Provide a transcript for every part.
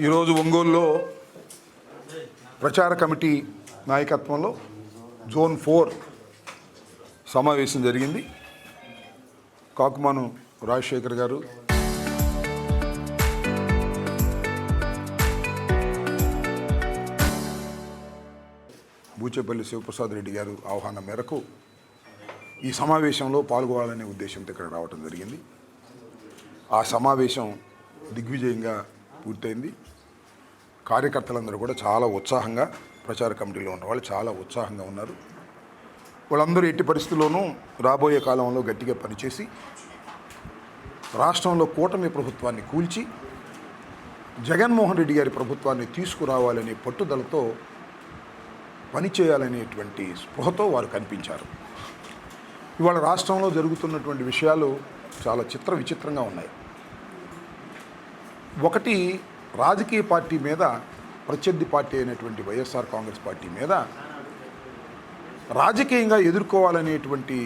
ఈరోజు ఒంగోలులో ప్రచార కమిటీ నాయకత్వంలో జోన్ 4 సమావేశం జరిగింది. కాకుమాను రాజశేఖర్ గారు, బూచేపల్లి శివప్రసాద్ రెడ్డి గారు ఆహ్వానం మేరకు ఈ సమావేశంలో పాల్గొనాలనే ఉద్దేశంతో ఇక్కడ రావడం జరిగింది. ఆ సమావేశం దిగ్విజయంగా పూర్తయింది. కార్యకర్తలందరూ కూడా చాలా ఉత్సాహంగా, ప్రచార కమిటీలో ఉన్న వాళ్ళు చాలా ఉత్సాహంగా ఉన్నారు. వాళ్ళందరూ ఎట్టి పరిస్థితుల్లోనూ రాబోయే కాలంలో గట్టిగా పనిచేసి రాష్ట్రంలో కూటమి ప్రభుత్వాన్ని కూల్చి జగన్మోహన్ రెడ్డి గారి ప్రభుత్వాన్ని తీసుకురావాలనే పట్టుదలతో పనిచేయాలనేటువంటి స్పృహతో వారు కనిపించారు. ఇవాళ రాష్ట్రంలో జరుగుతున్నటువంటి విషయాలు చాలా విచిత్రంగా ఉన్నాయి. ఒకటి, రాజకీయ పార్టీ మీద, ప్రత్యర్థి పార్టీ అయినటువంటి వైఎస్ఆర్ కాంగ్రెస్ పార్టీ మీద రాజకీయంగా ఎదుర్కోవాలనేటువంటి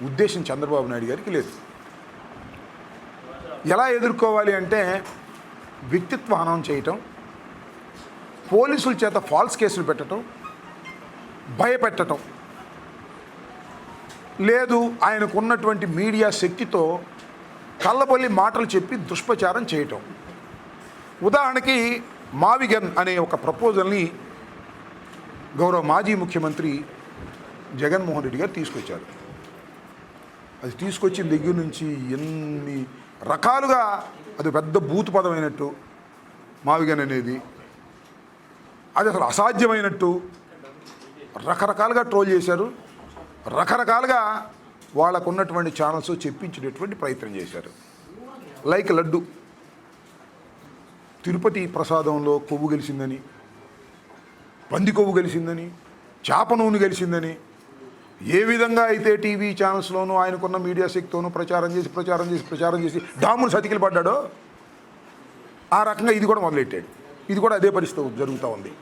ఉద్దేశం చంద్రబాబు నాయుడు గారికి లేదు. ఎలా ఎదుర్కోవాలి అంటే వ్యక్తిత్వ హననం చేయటం, పోలీసుల చేత ఫాల్స్ కేసులు పెట్టడం, భయపెట్టడం, లేదు ఆయనకున్నటువంటి మీడియా శక్తితో కళ్ళబొల్లి మాటలు చెప్పి దుష్ప్రచారం చేయటం. ఉదాహరణకి మావిగన్ అనే ఒక ప్రపోజల్ని గౌరవ మాజీ ముఖ్యమంత్రి జగన్మోహన్ రెడ్డి గారు తీసుకొచ్చారు. అది తీసుకొచ్చిన దగ్గర నుంచి ఎన్ని రకాలుగా అది పెద్ద బూతు పదమైనట్టు, మావిగన్ అనేది అది అసలు అసాధ్యమైనట్టు రకరకాలుగా ట్రోల్ చేశారు. రకరకాలుగా వాళ్ళకు ఉన్నటువంటి ఛానల్స్ చెప్పించేటటువంటి ప్రయత్నం చేశారు. లైక్ లడ్డు, తిరుపతి ప్రసాదంలో కొవ్వు గెలిచిందని, పంది కొవ్వు గెలిచిందని, చేప నూనె గెలిచిందని, ఏ విధంగా అయితే టీవీ ఛానల్స్లోనూ ఆయనకున్న మీడియా శక్తితోనూ ప్రచారం చేసి డామును సతికిలు పడ్డాడో ఆ రకంగా ఇది కూడా మొదలెట్టాడు. ఇది కూడా అదే పరిస్థితి జరుగుతూ ఉంది.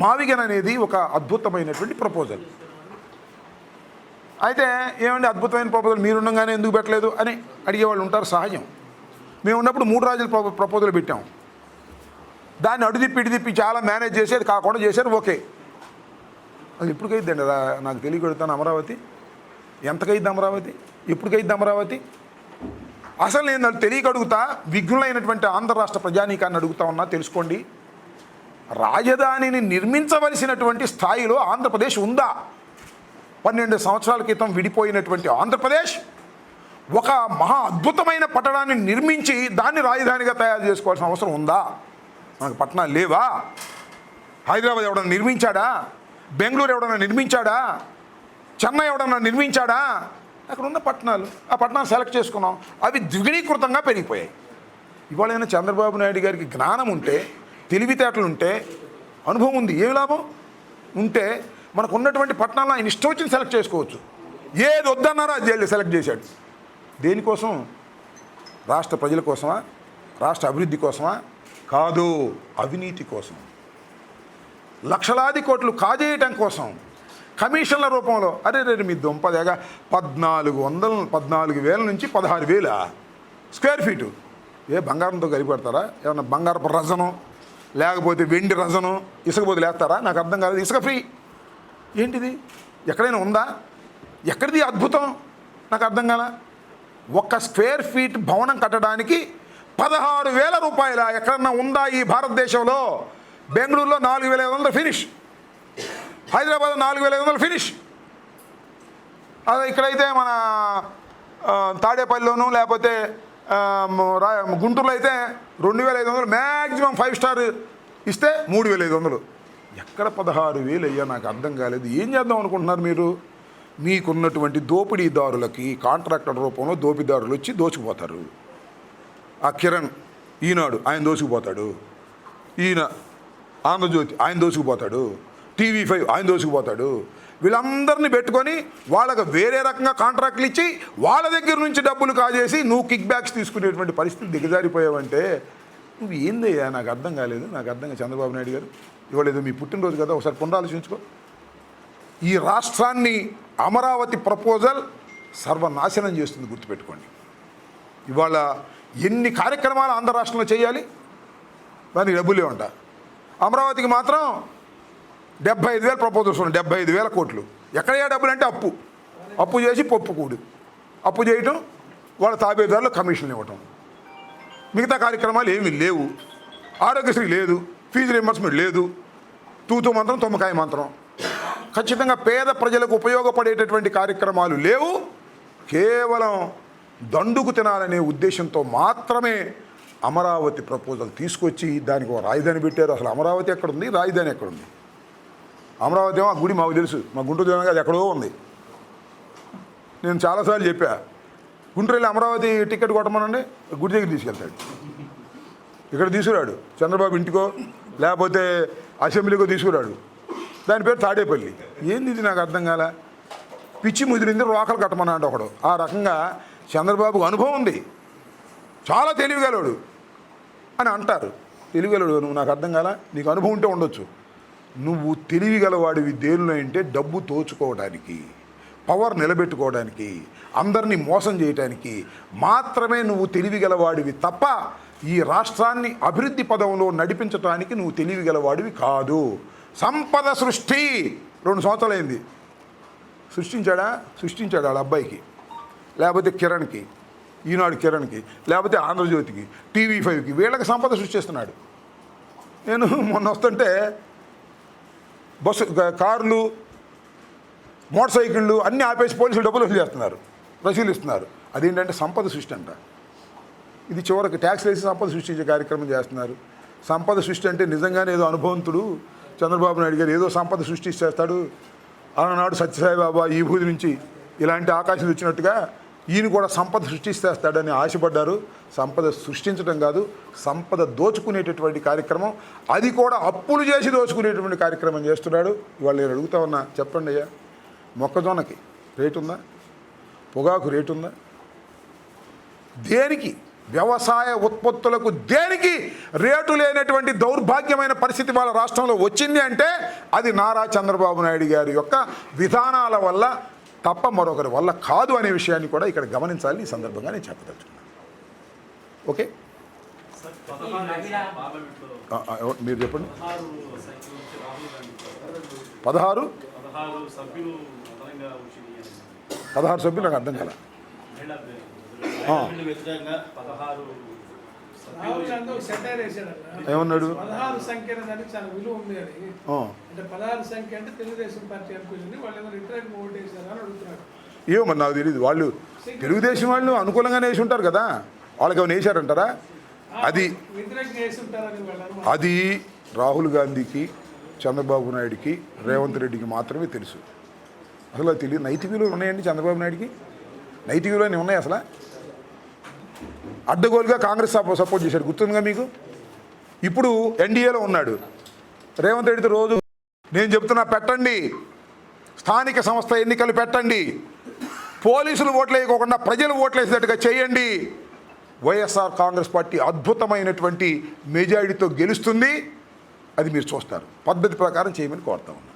మావిగన్ అనేది ఒక అద్భుతమైనటువంటి ప్రపోజల్. అయితే ఏమండి అద్భుతమైన ప్రపోజల్ మీరుండగానే ఎందుకు పెట్టలేదు అని అడిగేవాళ్ళు ఉంటారు, సహజం. మేము ఉన్నప్పుడు 3 రాజుల ప్రపోజల్ పెట్టాం. దాన్ని అడుదిప్పి చాలా మేనేజ్ చేసి అది కాకుండా చేశారు. ఓకే, అది ఎప్పటికైద్దండి నాకు తెలియగలుగుతాను. అమరావతి ఎంతకైద్ది? అమరావతి ఎప్పటికైద్ది? అమరావతి అసలు నేను తెలియక అడుగుతా, విఘ్నులైనటువంటి ఆంధ్ర రాష్ట్ర ప్రజానీకాన్ని అడుగుతా ఉన్నా, తెలుసుకోండి. రాజధానిని నిర్మించవలసినటువంటి స్థాయిలో ఆంధ్రప్రదేశ్ ఉందా? 12 సంవత్సరాల క్రితం విడిపోయినటువంటి ఆంధ్రప్రదేశ్ ఒక మహా అద్భుతమైన పట్టణాన్ని నిర్మించి దాన్ని రాజధానిగా తయారు చేసుకోవాల్సిన అవసరం ఉందా? మనకు పట్టణాలు లేవా? హైదరాబాద్ ఎవడన్నా నిర్మించాడా? బెంగళూరు ఎవడన్నా నిర్మించాడా? చెన్నై ఎవడన్నా నిర్మించాడా? అక్కడ ఉన్న పట్టణాలు, ఆ పట్టణాలు సెలెక్ట్ చేసుకున్నాం, అవి ద్విగుణీకృతంగా పెరిగిపోయాయి. ఇవాళైనా చంద్రబాబు నాయుడు గారికి జ్ఞానం ఉంటే, తెలివితేటలు ఉంటే, అనుభవం ఉంది, ఏమి లాభం ఉంటే మనకు ఉన్నటువంటి పట్టణాలను ఆయన ఇష్టం వచ్చింది సెలెక్ట్ చేసుకోవచ్చు. ఏది వద్దన్నారో అది సెలెక్ట్ చేశాడు. దేనికోసం? రాష్ట్ర ప్రజల కోసమా? రాష్ట్ర అభివృద్ధి కోసమా? కాదు, అవినీతి కోసం, లక్షలాది కోట్లు కాజేయటం కోసం, కమిషన్ల రూపంలో. అరే మీ దుంపదేగా 14,000 నుంచి 16,000 స్క్వేర్ ఫీటు ఏ బంగారంతో కలిపి పెడతారా? ఏమన్నా బంగారపు రజను, లేకపోతే వెండి రజను, ఇసుక బదులు వేస్తారా? నాకు అర్థం కాలేదు. ఇసుక ఫ్రీ ఏంటిది? ఎక్కడైనా ఉందా? ఎక్కడిది అద్భుతం? నాకు అర్థం కాల. 1 స్క్వేర్ ఫీట్ భవనం కట్టడానికి 16,000 రూపాయల ఎక్కడన్నా ఉందా ఈ భారతదేశంలో? బెంగళూరులో 4,500 ఫినిష్, హైదరాబాద్ 4,500 ఫినిష్. అదే ఇక్కడైతే మన తాడేపల్లిలోనూ లేకపోతే గుంటూరులో అయితే 2,500, మ్యాక్సిమం 5 స్టార్ ఇస్తే 3,500. ఎక్కడ 16,000 అయ్యా? నాకు అర్థం కాలేదు. ఏం చేద్దాం అనుకుంటున్నారు మీరు? మీకున్నటువంటి దోపిడీదారులకి కాంట్రాక్టర్ రూపంలో దోపిడీదారులు వచ్చి దోచుకుపోతారు. ఆ కిరణ్ ఈనాడు ఆయన దోచుకుపోతాడు, ఈయన ఆంధ్రజ్యోతి ఆయన దోచుకుపోతాడు, TV5 ఆయన దోచుకుపోతాడు. వీళ్ళందరినీ పెట్టుకొని వాళ్ళకు వేరే రకంగా కాంట్రాక్ట్లు ఇచ్చి వాళ్ళ దగ్గర నుంచి డబ్బులు కాజేసి నువ్వు కిక్ బ్యాక్స్ తీసుకునేటువంటి పరిస్థితి దిగజారిపోయావంటే నువ్వు ఏందయ్యా? నాకు అర్థం కాలేదు. నాకు అర్థం కాదు. చంద్రబాబు నాయుడు గారు ఇవాళ ఏదో మీ పుట్టినరోజు కదా, ఒకసారి పునరాలోచించుకో. ఈ రాష్ట్రాన్ని అమరావతి ప్రపోజల్ సర్వనాశనం చేస్తుంది, గుర్తుపెట్టుకోండి. ఇవాళ ఎన్ని కార్యక్రమాలు ఆంధ్ర రాష్ట్రంలో చేయాలి, దానికి డబ్బులు లేవంట. అమరావతికి మాత్రం 75,000 ప్రపోజల్స్ ఉన్నాయి, 75,000 కోట్లు. ఎక్కడయ్యా డబ్బులు అంటే అప్పు చేసి పప్పు అప్పు చేయటం, వాళ్ళ తాబేదారులు కమిషన్లు ఇవ్వటం. మిగతా కార్యక్రమాలు ఏమీ లేవు. ఆరోగ్యశ్రీ లేదు, ఫీజు రీయింబర్స్మెంట్ లేదు, తూతూ మంత్రం తుమ్మకాయ మంత్రం. ఖచ్చితంగా పేద ప్రజలకు ఉపయోగపడేటటువంటి కార్యక్రమాలు లేవు. కేవలం దండుకు తినాలనే ఉద్దేశంతో మాత్రమే అమరావతి ప్రపోజల్ తీసుకొచ్చి దానికి ఒక రాజధాని పెట్టారు. అసలు అమరావతి ఎక్కడుంది, రాజధాని ఎక్కడుంది? అమరావతి ఏమో ఆ గుడి మాకు తెలుసు, మా గుంటూరు జిల్లా అది ఎక్కడో ఉంది. నేను చాలాసార్లు చెప్పా, గుంటూరు వెళ్ళి అమరావతి టికెట్ కొట్టమనండి, గుడి దగ్గర తీసుకెళ్తాడు. ఇక్కడ తీసుకురాడు, చంద్రబాబు ఇంటికో లేకపోతే అసెంబ్లీకో తీసుకురాడు. దాని పేరు తాడేపల్లి. ఏంది ఇది నాకు అర్థం కాల. పిచ్చి ముదిరింది, రోకలు కట్టమన్నాడు ఒకడు. ఆ రకంగా చంద్రబాబుకు అనుభవం ఉంది, చాలా తెలివిగలడు అని అంటారు. తెలివిగలడు నువ్వు, నాకు అర్థం కాల. నీకు అనుభవం ఉంటే ఉండొచ్చు. నువ్వు తెలివిగలవాడివి దేనిలో అంటే డబ్బు తోచుకోవడానికి, పవర్ నిలబెట్టుకోవడానికి, అందరినీ మోసం చేయడానికి మాత్రమే నువ్వు తెలివిగలవాడివి తప్ప ఈ రాష్ట్రాన్ని అభివృద్ధి పదంలో నడిపించడానికి నువ్వు తెలివిగలవాడివి కాదు. సంపద సృష్టి 2 సంవత్సరాలైంది. సృష్టించాడా వాళ్ళ అబ్బాయికి, లేకపోతే కిరణ్కి, ఈనాడు కిరణ్కి, లేకపోతే ఆంధ్రజ్యోతికి, TV5కి, వీళ్ళకి సంపద సృష్టిస్తున్నాడు. నేను మొన్న వస్తుంటే బస్సు, కార్లు, మోటార్ సైకిళ్ళు అన్నీ ఆపేసి పోలీసులు డబ్బులు వసూలు చేస్తున్నారు, పరిశీలిస్తున్నారు. అదేంటంటే సంపద సృష్టి అంట. ఇది చివరికి ట్యాక్స్ వేసి సంపద సృష్టించే కార్యక్రమం చేస్తున్నారు. సంపద సృష్టి అంటే నిజంగానే ఏదో అనుభవంతుడు చంద్రబాబు నాయుడు గారు ఏదో సంపద సృష్టిస్తాడు. ఆనాడు సత్యసాయిబాబా ఈ భూమి నుంచి ఇలాంటి ఆకాశం వచ్చినట్టుగా ఈయన కూడా సంపద సృష్టిస్తాడని ఆశపడ్డారు. సంపద సృష్టించడం కాదు, సంపద దోచుకునేటటువంటి కార్యక్రమం, అది కూడా అప్పులు చేసి దోచుకునేటువంటి కార్యక్రమం చేస్తున్నాడు. ఇవాళ నేను అడుగుతా ఉన్నా, చెప్పండి అయ్యా, మొక్కజొన్నకి రేటు ఉందా? పొగాకు రేటు ఉందా? దేనికి, వ్యవసాయ ఉత్పత్తులకు దేనికి రేటు లేనటువంటి దౌర్భాగ్యమైన పరిస్థితి వాళ్ళ రాష్ట్రంలో వచ్చింది అంటే అది నారా చంద్రబాబు నాయుడు గారి యొక్క విధానాల వల్ల తప్ప మరొకరి వల్ల కాదు అనే విషయాన్ని కూడా ఇక్కడ గమనించాలని ఈ సందర్భంగా నేను చెప్పదలుచుకున్నాను. ఓకే, మీరు చెప్పండి. 16 సభ్యులు నాకు అర్థం కదా. ఏమన్నాడు? 16 సంఖ్య అనేది చాలా విలువ ఉంది అని. అంటే 16 సంఖ్య అంటే తెలుగుదేశం పార్టీ అనుకుంటుంది, వాళ్ళు ఏమో రిటర్న్ ఓట్ వేసారు అని అడుగుతున్నారు. ఏమో మరి నాకు తెలియదు. వాళ్ళు తెలుగుదేశం వాళ్ళు అనుకూలంగానే వేసి ఉంటారు కదా, వాళ్ళకి ఏమైనా వేసారంటారా? అది రాహుల్ గాంధీకి, చంద్రబాబు నాయుడికి, రేవంత్ రెడ్డికి మాత్రమే తెలుసు. అసలు అది తెలియదు. నైతిక విలువలు ఉన్నాయండి చంద్రబాబు నాయుడికి? నైతిక విలువలు ఉన్నాయి అసలు? అడ్డగోలుగా కాంగ్రెస్ సపోర్ట్ చేశాడు, గుర్తుందిగా మీకు. ఇప్పుడు ఎన్డీఏలో ఉన్నాడు. రేవంత్ రెడ్డితో రోజు నేను చెప్తున్నా, పెట్టండి, స్థానిక సంస్థ ఎన్నికలు పెట్టండి, పోలీసులు ఓట్లు వేయకోకుండా ప్రజలు ఓట్లు వేసేటట్టుగా చేయండి. వైఎస్ఆర్ కాంగ్రెస్ పార్టీ అద్భుతమైనటువంటి మెజారిటీతో గెలుస్తుంది. అది మీరు చూస్తారు. పద్ధతి ప్రకారం చేయమని కోరుతా ఉన్నాను.